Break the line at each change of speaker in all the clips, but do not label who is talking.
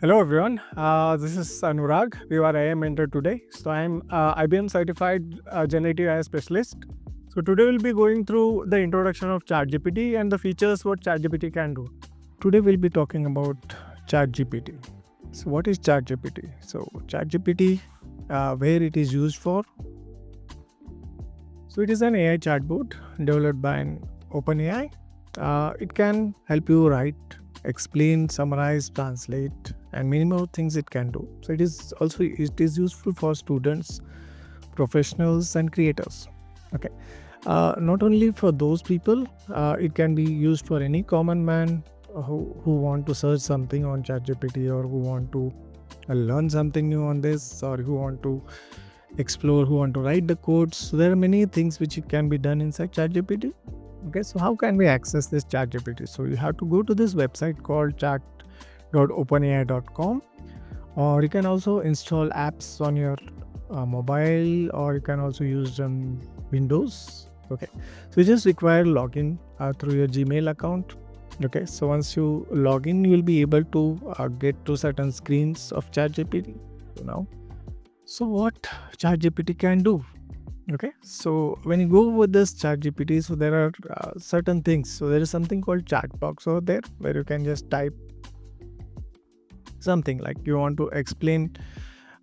Hello everyone, this is Anurag. We are AI mentor today. So I am IBM certified generative AI specialist. So today we'll be going through the introduction of ChatGPT and the features what ChatGPT can do. Today we'll be talking about ChatGPT. So what is ChatGPT? So ChatGPT, where it is used for? So it is an AI chatbot developed by an OpenAI. It can help you write, explain, summarize, translate, and many more things it can do. So it is useful for students, professionals, and creators. Okay, not only for those people, it can be used for any common man who want to search something on ChatGPT or who want to learn something new on this or who want to explore, who want to write the codes. So there are many things which can be done inside ChatGPT. Okay, so how can we access this ChatGPT? So you have to go to this website called chat.openai.com, or you can also install apps on your mobile, or you can also use Windows. Okay, so you just require login through your Gmail account. Okay, so once you log in, you will be able to get to certain screens of ChatGPT. So what ChatGPT can do? Okay, so when you go with this ChatGPT, so there are certain things. So there is something called chat box over there where you can just type something like you want to explain.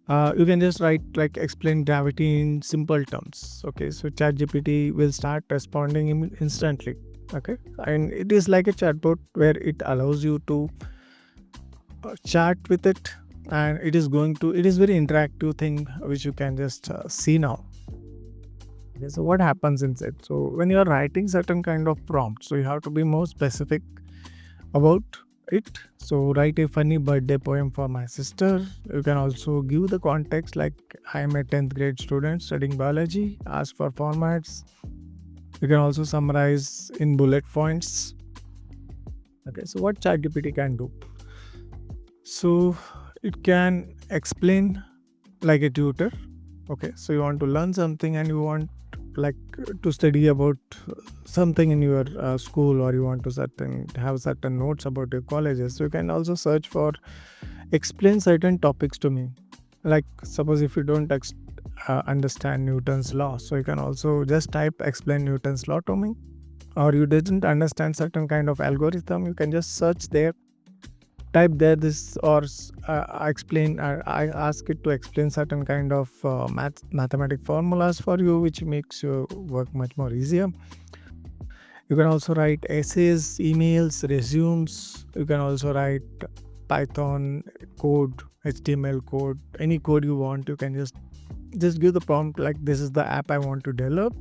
You can just write like explain gravity in simple terms. Okay, so ChatGPT will start responding instantly. Okay, and it is like a chatbot where it allows you to chat with it, and it is very interactive thing which you can just see now. Okay, so what happens inside? So when you are writing certain kind of prompt, so you have to be more specific about it. So write a funny birthday poem for my sister. You can also give the context like I am a 10th grade student studying biology. Ask for formats. You can also summarize in bullet points. Okay, so what ChatGPT can do? So it can explain like a tutor. Okay, so you want to learn something and you want like to study about something in your school, or you want to have certain notes about your colleges. So you can also search for explain certain topics to me. Like suppose if you don't understand Newton's law, so you can also just type explain Newton's law to me. Or you didn't understand certain kind of algorithm, you can just search there, type there this, or explain. I ask it to explain certain kind of mathematic formulas for you, which makes your work much more easier. You can also write essays, emails, resumes. You can also write Python code, HTML code, any code you want. You can just give the prompt like this is the app I want to develop.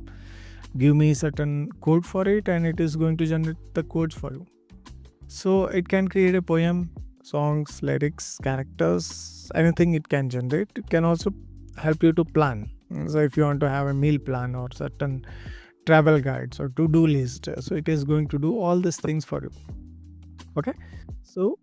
Give me certain code for it, and it is going to generate the codes for you. So it can create a poem, songs, lyrics, characters, anything it can generate. It can also help you to plan. So if you want to have a meal plan or certain travel guides or to-do list, so it is going to do all these things for you. Okay, so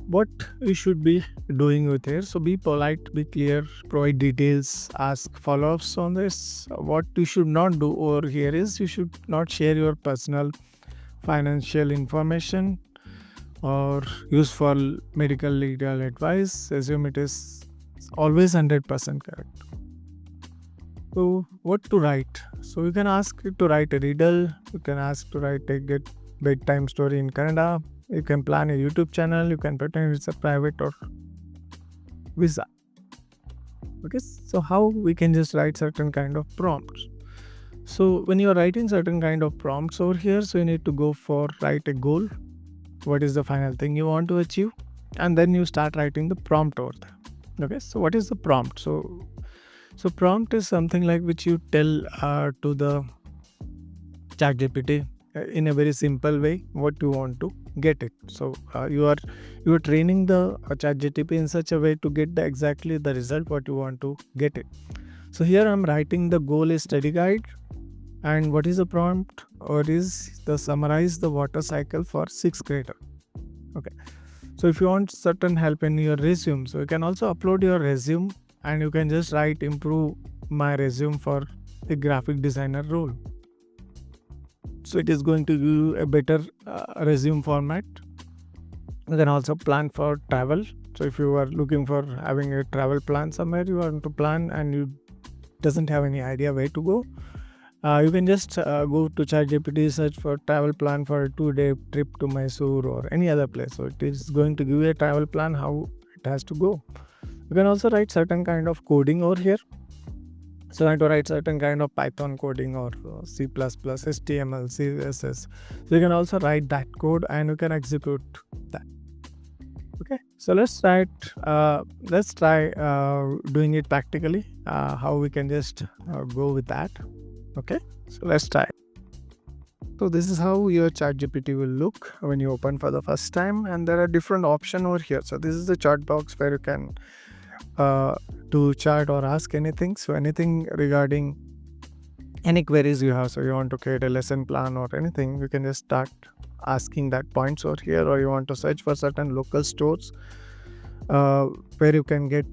what you should be doing with here? So be polite, be clear, provide details, ask follow-ups on this. What you should not do over here is you should not share your personal financial information or use for medical legal advice. Assume it is always 100% correct. So what to write? So you can ask it to write a riddle. You can ask to write a good bedtime story in Kannada. You can plan a YouTube channel. You can pretend it's a private or visa. Okay, so how we can just write certain kind of prompts? So when you are writing certain kind of prompts over here, so you need to go for write a goal. What is the final thing you want to achieve? And then you start writing the prompt over there. Okay, so what is the prompt? So prompt is something like which you tell to the ChatGPT in a very simple way what you want to get it. So you are training the ChatGPT in such a way to get exactly the result what you want to get it. So here I'm writing the goal is study guide, and what is the prompt? Or is the summarize the water cycle for 6th grader. Okay, so if you want certain help in your resume, so you can also upload your resume, and you can just write improve my resume for a graphic designer role. So it is going to give you a better resume format. You can also plan for travel. So if you are looking for having a travel plan somewhere, you want to plan and you doesn't have any idea where to go, you can just go to ChatGPT, search for travel plan for a 2-day trip to Mysore or any other place. So it is going to give you a travel plan how it has to go. You can also write certain kind of coding over here. So I want to write certain kind of Python coding or C++, HTML, CSS. So you can also write that code and you can execute that. Okay, so let's try it. Let's try doing it practically. How we can just go with that. Okay, so let's try. So this is how your ChatGPT will look when you open for the first time, and there are different options over here. So this is the chat box where you can do chat or ask anything. So anything regarding any queries you have. So you want to create a lesson plan or anything, you can just start asking that points over here, or you want to search for certain local stores where you can get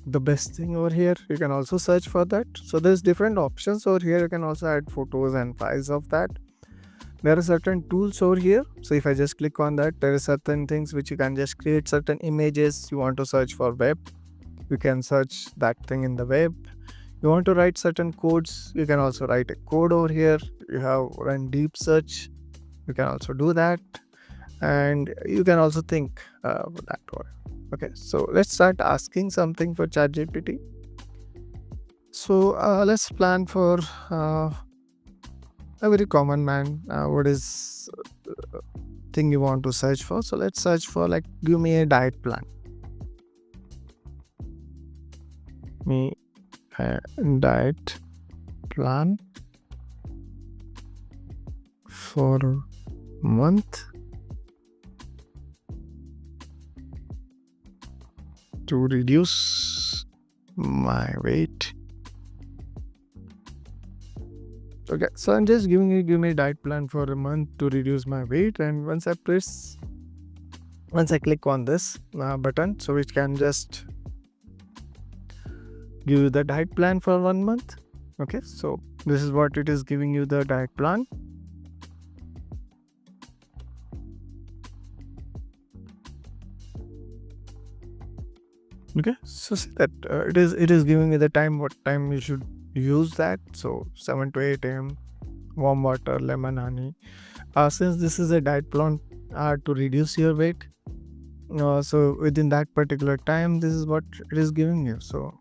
the best thing over here. You can also search for that. So there's different options over here. You can also add photos and files of that. There are certain tools over here. So if I just click on that, there are certain things which you can just create certain images. You want to search for web, you can search that thing in the web. You want to write certain codes, you can also write a code over here. You have run deep search, you can also do that, and you can also think that way. Okay, so let's start asking something for ChatGPT. So let's plan for a very common man. What is thing you want to search for? So let's search for, like, give me a diet plan. Me a diet plan for a month to reduce my weight. Okay, so I'm just giving you, give me a diet plan for a month to reduce my weight, and once I click on this button, so it can just give you the diet plan for 1 month. Okay, so this is what it is giving you, the diet plan. Okay, so see that it is giving me the time, what time you should use that. So 7 to 8 a.m, warm water, lemon, honey. Since this is a diet plan to reduce your weight, so within that particular time, this is what it is giving you. So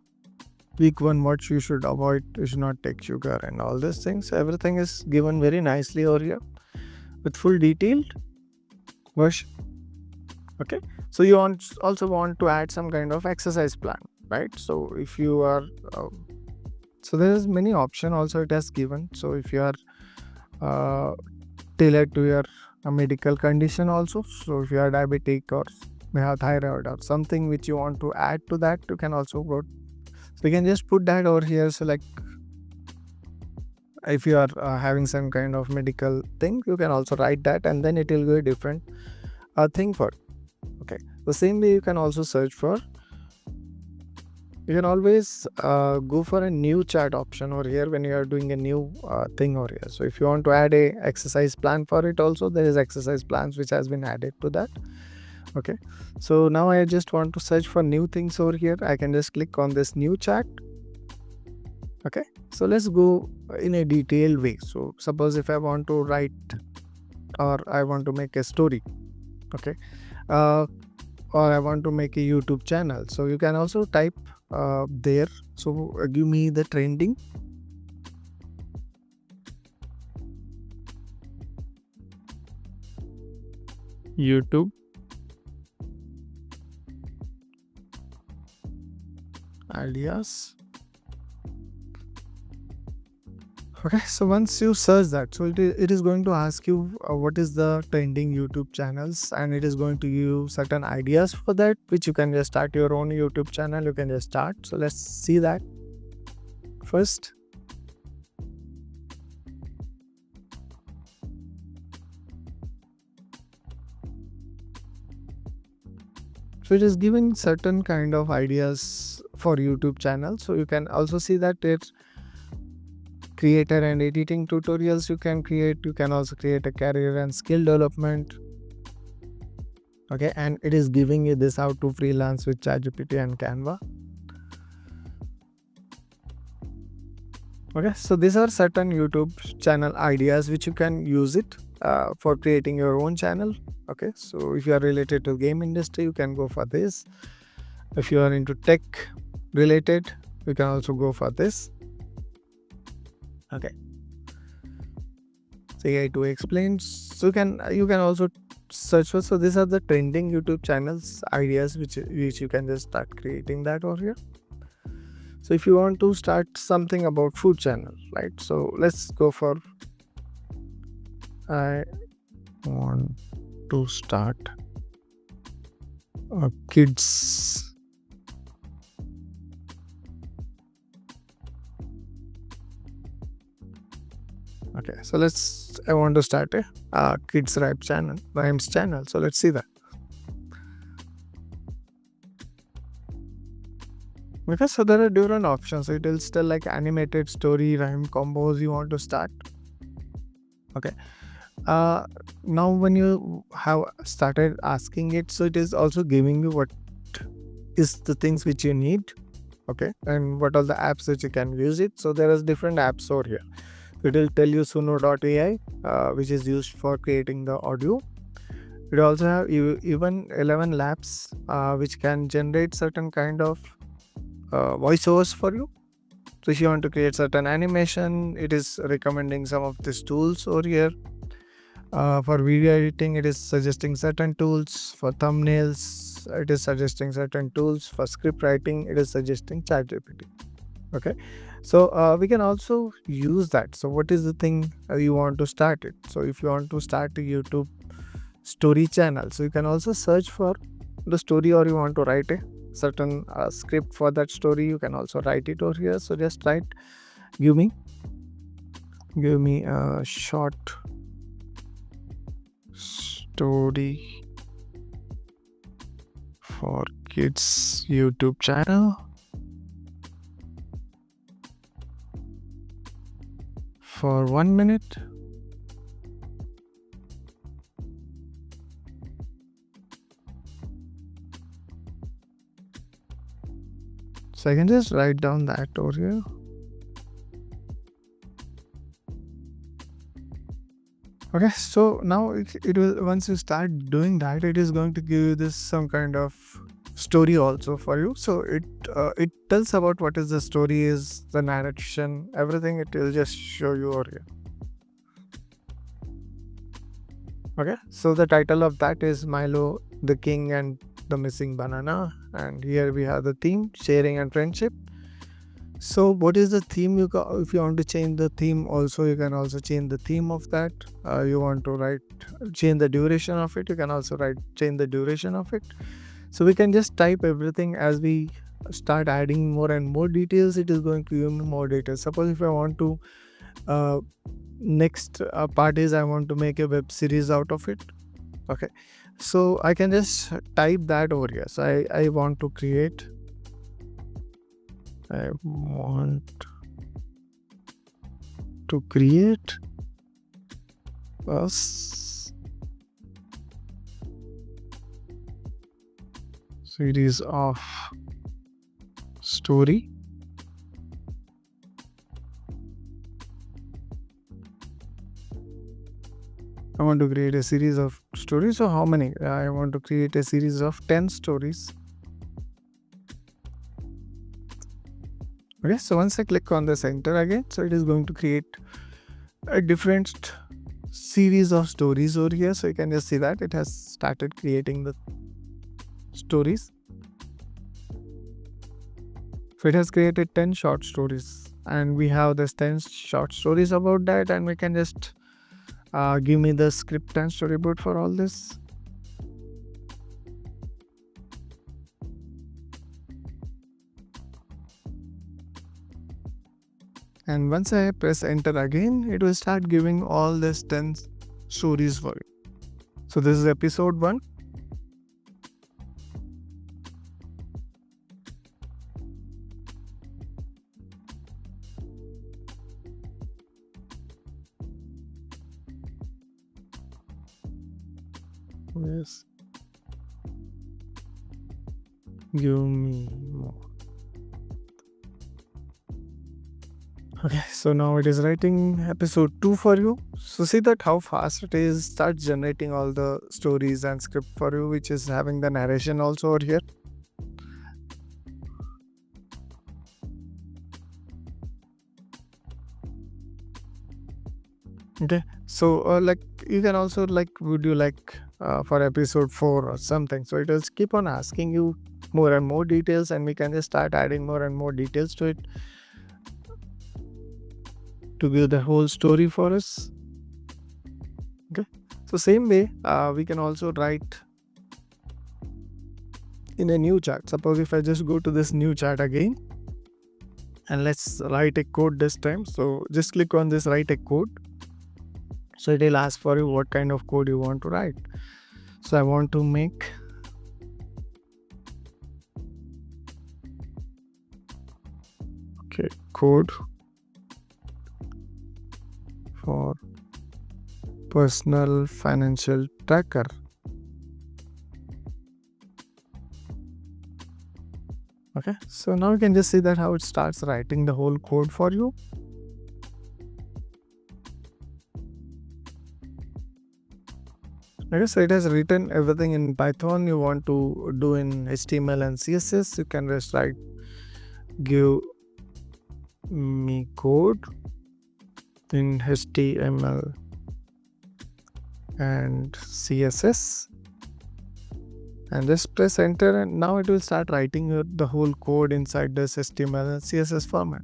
week 1, what you should avoid, you should not take sugar and all these things. Everything is given very nicely over here with full detailed version. Okay, so you also want to add some kind of exercise plan, right? So if you are so there is many option also it has given. So if you are tailored to your medical condition also, so if you are diabetic or may have thyroid or something which you want to add to that, you can also go. So you can just put that over here. So like if you are having some kind of medical thing, you can also write that, and then it will go a different thing for it. Okay, the same way you can also search for, you can always go for a new chat option over here when you are doing a new thing over here. So if you want to add a exercise plan for it also, there is exercise plans which has been added to that. Okay, so now I just want to search for new things over here. I can just click on this new chat. Okay, so let's go in a detailed way. So suppose if I want to write or I want to make a story, okay, or I want to make a YouTube channel, so you can also type there. So give me the trending YouTube ideas. Okay, so once you search that, so it is going to ask you what is the trending YouTube channels, and it is going to give you certain ideas for that, which you can just start your own YouTube channel. You can just start. So let's see that first. So it is giving certain kind of ideas for YouTube channel. So you can also see that it's creator and editing tutorials you can create. You can also create a career and skill development. Okay, and it is giving you this how to freelance with ChatGPT and Canva. Okay, so these are certain YouTube channel ideas which you can use it for creating your own channel. Okay, so if you are related to game industry, you can go for this. If you are into tech related, you can also go for this. Okay, so AI to explain. So you can also search for. So these are the trending YouTube channels ideas which you can just start creating that over here. So if you want to start something about food channel, right? So let's go for I want to start a kids. Okay, so I want to start a kids rhymes channel. So let's see that. Because so there are different options. So it will still like animated story rhyme combos you want to start. Okay. Now when you have started asking it, so it is also giving you what is the things which you need. Okay, and what are the apps that you can use it. So there is different apps over here. It will tell you suno.ai, which is used for creating the audio. It also have even 11 labs which can generate certain kind of voiceovers for you. So if you want to create certain animation, it is recommending some of these tools over here. For video editing, it is suggesting certain tools. For thumbnails, it is suggesting certain tools. For script writing, it is suggesting ChatGPT. Okay, so we can also use that. So what is the thing you want to start it? So if you want to start a YouTube story channel, so you can also search for the story, or you want to write a certain script for that story, you can also write it over here. So just write, give me a short story for kids YouTube channel for 1 minute. So I can just write down that over here. Okay, so now it will, once you start doing that, it is going to give you this some kind of story also for you. So it tells about what is the story is, the narration, everything. It will just show you over here. Okay, so the title of that is Milo, the King and the Missing Banana, and here we have the theme, sharing and friendship. So what is the theme? If you want to change the theme also, you can also change the theme of that. You want to change the duration of it, you can also change the duration of it. So we can just type everything. As we start adding more and more details, it is going to give me more details. Suppose if I want to next part is I want to make a web series out of it. Okay, so I can just type that over here. So I want to create a series of story. I want to create a series of stories. So how many? I want to create a series of 10 stories. Okay, so once I click on the center again, so it is going to create a different series of stories over here. So you can just see that it has started creating the stories. So it has created 10 short stories, and we have this 10 short stories about that, and we can just give me the script and storyboard for all this. And once I press enter again, it will start giving all this 10 stories for you. So this is episode 1. Yes. Give me more. Okay, so now it is writing episode 2 for you. So see that how fast it is. Start generating all the stories and script for you, which is having the narration also over here. Okay, so like you can also like, would you like for episode 4 or something? So it will keep on asking you more and more details, and we can just start adding more and more details to it to give the whole story for us. Okay, so same way we can also write in a new chat. Suppose if I just go to this new chat again, and let's write a code this time. So just click on this write a code. So it will ask for you what kind of code you want to write. So I want to make code for personal financial tracker. Okay, so now you can just see that how it starts writing the whole code for you. Okay, so it has written everything in Python. You want to do in HTML and CSS, you can just write give me code in HTML and CSS, and just press enter, and now it will start writing the whole code inside this HTML and CSS format.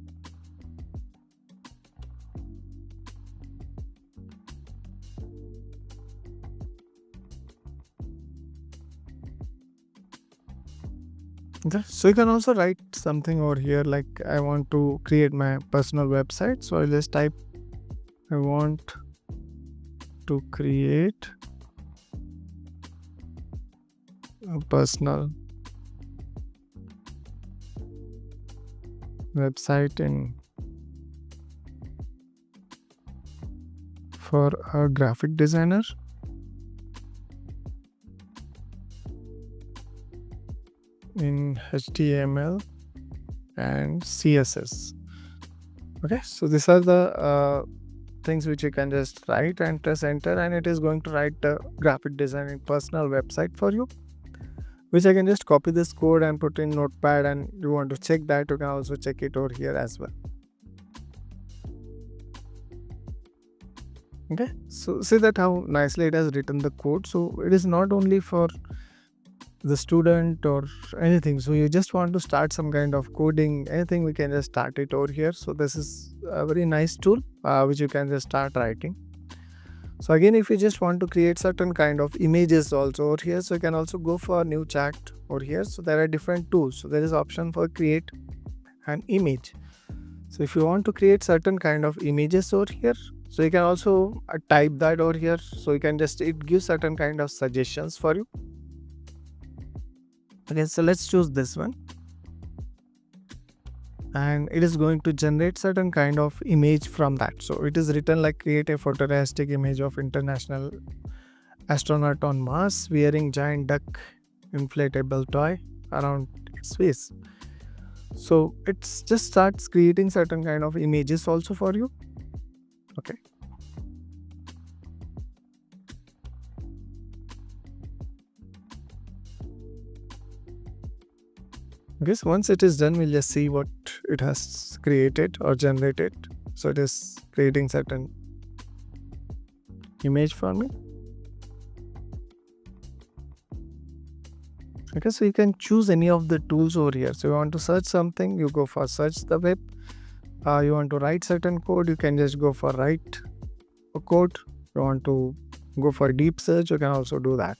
Okay, so you can also write something over here like I want to create my personal website. So I'll just type I want to create a personal website for a graphic designer. In HTML and CSS. Okay, so these are the things which you can just write and press enter, and it is going to write the graphic designing personal website for you, which I can just copy this code and put in notepad, and you want to check that, you can also check it over here as well. Okay, so see that how nicely it has written the code. So it is not only for the student or anything. So you just want to start some kind of coding, anything, we can just start it over here. So this is a very nice tool which you can just start writing. So again, if you just want to create certain kind of images also over here, so you can also go for new chat over here. So there are different tools. So there is option for create an image. So if you want to create certain kind of images over here, so you can also type that over here. So you can just, it gives certain kind of suggestions for you. Okay, so let's choose this one, and it is going to generate certain kind of image from that. So it is written like create a photorealistic image of international astronaut on Mars wearing giant duck inflatable toy around space. So it just starts creating certain kind of images also for you. Okay, okay, so once it is done, we'll just see what it has created or generated. So it is creating certain image for me. Okay, so you can choose any of the tools over here. So you want to search something, you go for search the web. You want to write certain code, you can just go for write a code. You want to go for deep search, you can also do that.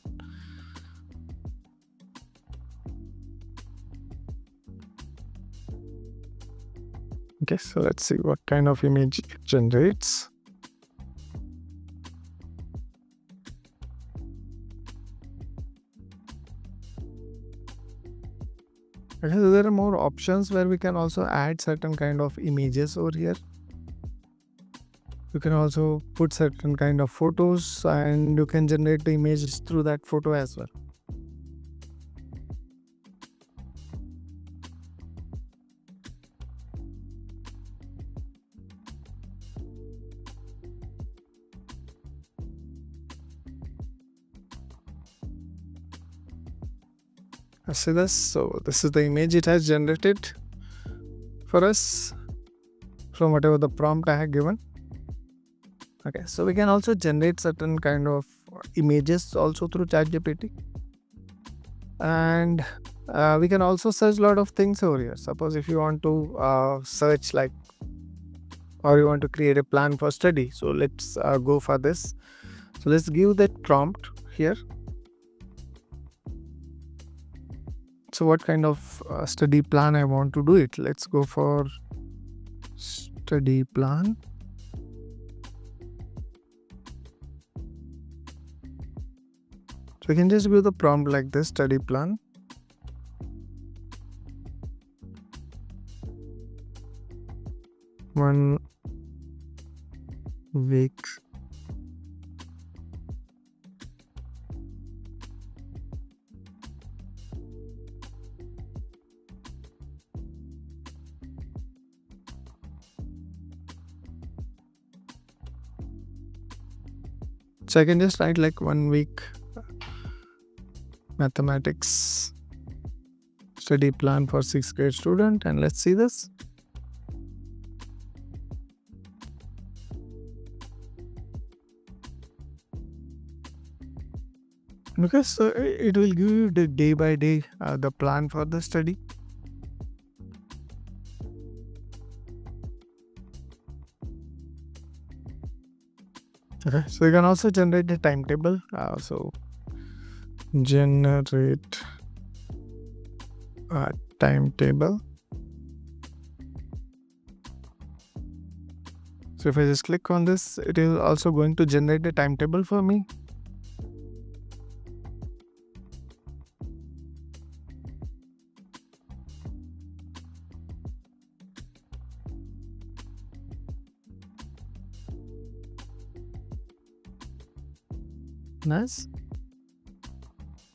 Okay, so let's see what kind of image it generates. Okay, so there are more options where we can also add certain kind of images over here. You can also put certain kind of photos, and you can generate the images through that photo as well. See this? So this is the image it has generated for us from whatever the prompt I have given. Okay, so we can also generate certain kind of images also through ChatGPT, and we can also search a lot of things over here. Suppose if you want to search like, or you want to create a plan for study, so let's go for this. So let's give that prompt here. So what kind of study plan I want to do it? Let's go for study plan. So we can just give the prompt like this: study plan. One week. So I can just write like 1 week mathematics study plan for 6th grade student, and let's see this. Okay, so it will give you the day by day the plan for the study. Okay, so you can also generate the timetable. So generate a timetable. So if I just click on this, it is also going to generate a timetable for me. Nice.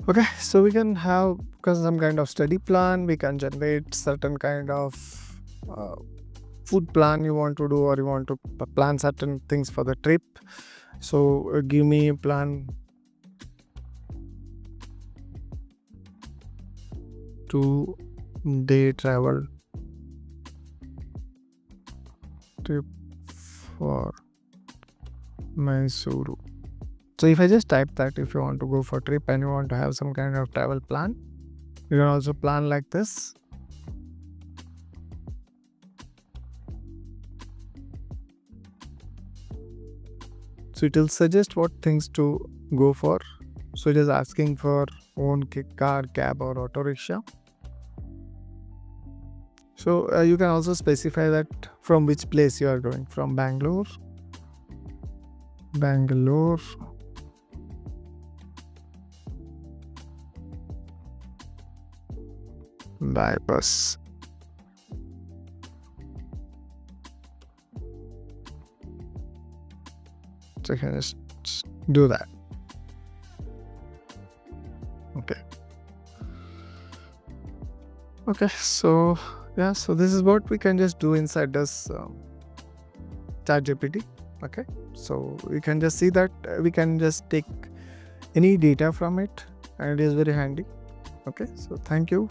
Okay, so we can have some kind of study plan. We can generate certain kind of food plan you want to do, or you want to plan certain things for the trip. So give me a plan to day travel trip for Mysuru. So if I just type that, if you want to go for trip and you want to have some kind of travel plan, you can also plan like this. So it will suggest what things to go for. So it is asking for own car, cab, or auto rickshaw. So you can also specify that from which place you are going. From Bangalore by bus. So you can just do that. Okay, so yeah, so this is what we can just do inside this ChatGPT. Okay, so we can just see that we can just take any data from it, and it is very handy. Okay, so thank you